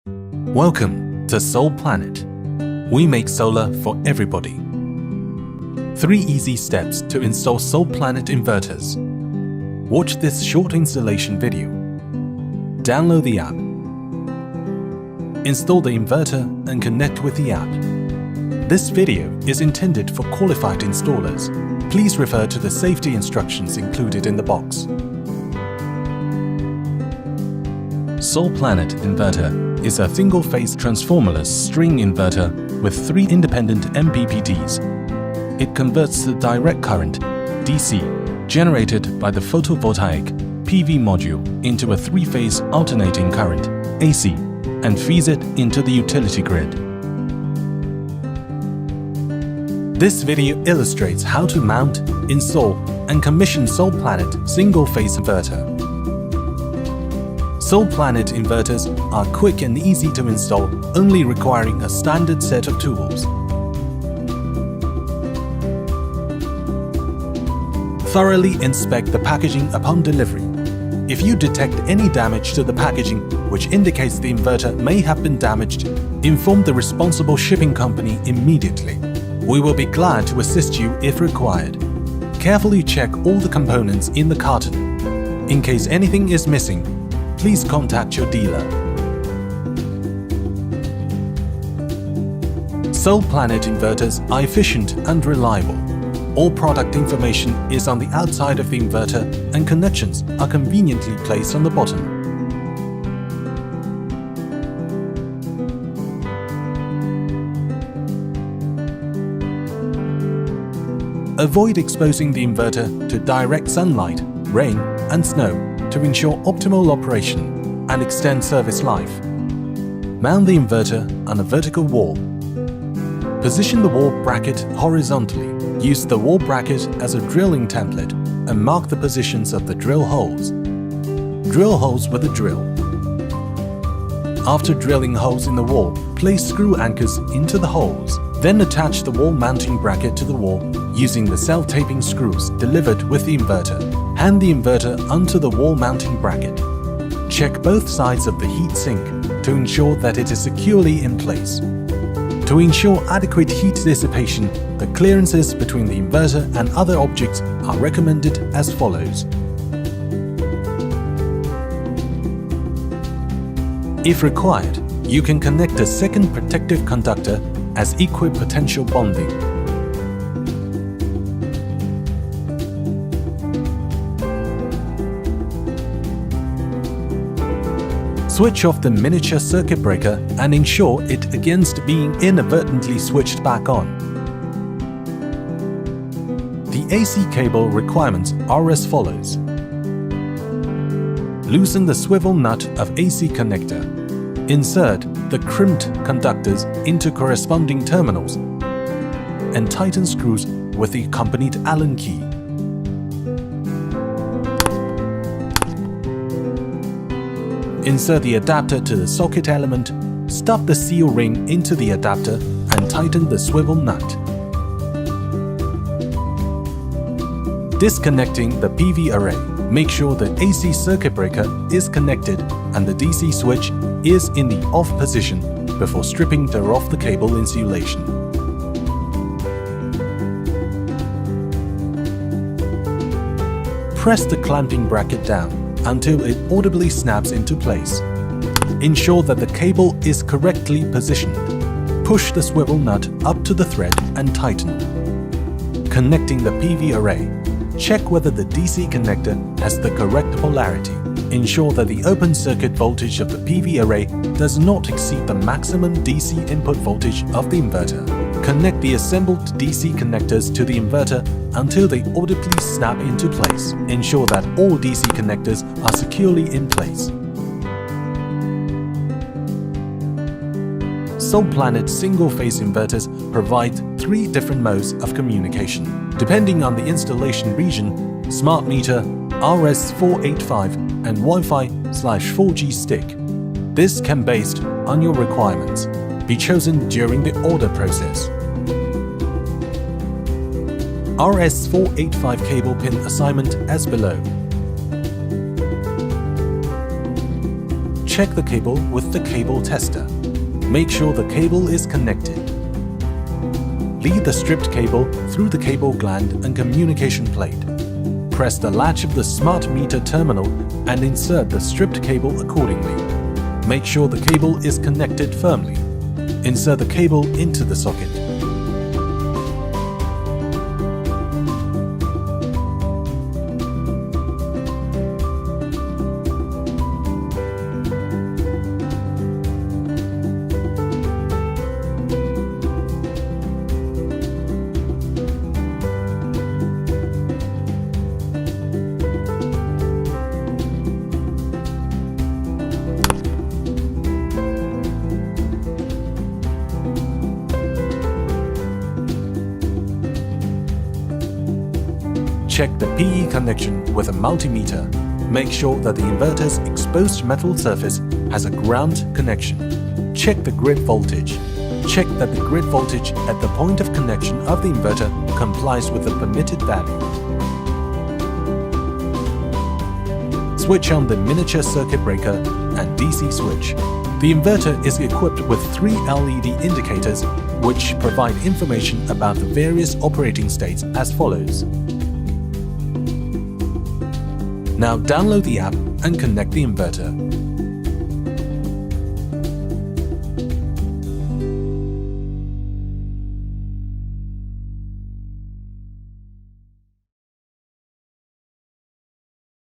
Welcome to Solplanet. We make solar for everybody. 3 easy steps to install Solplanet inverters. Watch this short installation video. Download the app. Install the inverter and connect with the app. This video is intended for qualified installers. Please refer to the safety instructions included in the box. Solplanet inverter is a single-phase transformerless string inverter with 3 independent MPPTs. It converts the direct current, DC, generated by the photovoltaic PV module into a 3-phase alternating current, AC, and feeds it into the utility grid. This video illustrates how to mount, install, and commission Solplanet single-phase inverter. Solplanet inverters are quick and easy to install, only requiring a standard set of tools. Thoroughly inspect the packaging upon delivery. If you detect any damage to the packaging, which indicates the inverter may have been damaged, inform the responsible shipping company immediately. We will be glad to assist you if required. Carefully check all the components in the carton. In case anything is missing, please contact your dealer. Solplanet inverters are efficient and reliable. All product information is on the outside of the inverter and connections are conveniently placed on the bottom. Avoid exposing the inverter to direct sunlight, rain, and snow to ensure optimal operation and extend service life. Mount the inverter on a vertical wall. Position the wall bracket horizontally. Use the wall bracket as a drilling template and mark the positions of the drill holes. Drill holes with a drill. After drilling holes in the wall, place screw anchors into the holes. Then attach the wall mounting bracket to the wall using the self-taping screws delivered with the inverter. Hand the inverter onto the wall mounting bracket. Check both sides of the heat sink to ensure that it is securely in place. To ensure adequate heat dissipation, the clearances between the inverter and other objects are recommended as follows. If required, you can connect a second protective conductor as equipotential bonding. Switch off the miniature circuit breaker and ensure it against being inadvertently switched back on. The AC cable requirements are as follows. Loosen the swivel nut of AC connector. Insert the crimped conductors into corresponding terminals and tighten screws with the accompanied Allen key. Insert the adapter to the socket element, stuff the seal ring into the adapter and tighten the swivel nut. Disconnecting the PV array. Make sure the AC circuit breaker is connected and the DC switch is in the off position before stripping to off the cable insulation. Press the clamping bracket down until it audibly snaps into place. Ensure that the cable is correctly positioned. Push the swivel nut up to the thread and tighten. Connecting the PV array. Check whether the DC connector has the correct polarity. Ensure that the open circuit voltage of the PV array does not exceed the maximum DC input voltage of the inverter. Connect the assembled DC connectors to the inverter until they audibly snap into place. Ensure that all DC connectors are securely in place. Solplanet single-phase inverters provide 3 different modes of communication. Depending on the installation region, smart meter, RS485 and Wi-Fi/4G stick. This can be based on your requirements. Be chosen during the order process. RS485 cable pin assignment as below. check the cable with the cable tester. Make sure the cable is connected. Lead the stripped cable through the cable gland and communication plate. Press the latch of the smart meter terminal and insert the stripped cable accordingly. Make sure the cable is connected firmly. Insert the cable into the socket. Check the PE connection with a multimeter. Make sure that the inverter's exposed metal surface has a ground connection. Check the grid voltage. Check that the grid voltage at the point of connection of the inverter complies with the permitted value. Switch on the miniature circuit breaker and DC switch. The inverter is equipped with 3 LED indicators which provide information about the various operating states as follows. Now download the app and connect the inverter.